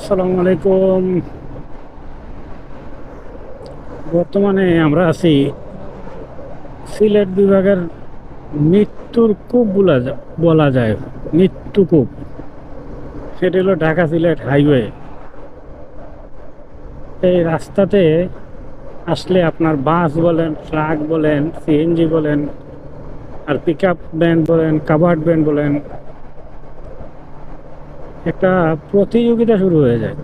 আসসালামু আলাইকুম। বর্তমানে আমরা আছি সিলেট বিভাগের মৃত্যুর কূপ বলা যায়। মৃত্যু কূপ, সেটা হলো ঢাকা সিলেট হাইওয়ে। এই রাস্তাতে আসলে আপনার বাস বলেন, ট্রাক বলেন, সিএনজি বলেন, আর পিক আপ ভ্যান বলেন, কাভার্ড ভ্যান বলেন, একটা প্রতিযোগিতা শুরু হয়ে যায়।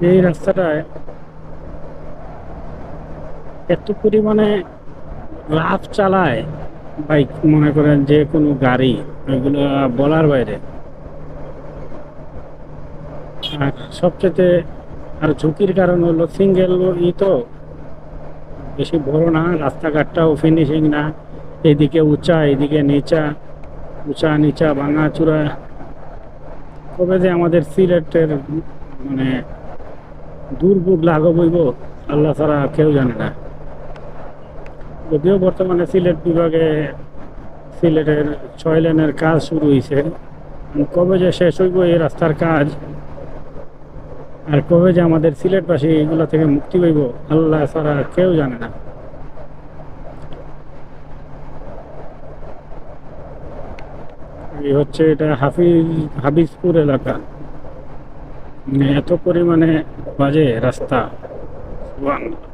এই রাস্তাটায় এত পরিমাণে রাফ চালায় বাইক, মনে করেন যে কোনো গাড়ি, ওইগুলো বলার বাইরে। আর সবচেয়ে আর ঝুঁকির কারণ হলো সিঙ্গেল তো বেশি বড় না, রাস্তাঘাটটাও ফিনিশিং না, এদিকে উঁচা এদিকে নিচা, উঁচা নিচা ভাঙা চূড়া। কবে যে আমাদের সিলেটের মানে দুর্ভোগ লাঘব হইব আল্লাহ ছাড়া কেউ জানে না। যদিও বর্তমানে সিলেট বিভাগে সিলেটের 6 লেনের কাজ শুরু হয়েছে, কবে যে শেষ হইব এই রাস্তার কাজ, আর কবে যে আমাদের সিলেটবাসী এগুলো থেকে মুক্তি পাইব আল্লাহ ছাড়া কেউ জানে না। এই হচ্ছে এটা হাবিজপুর এলাকা। মানে এত পরিমাণে বাজে রাস্তা, সুবহানাল্লাহ।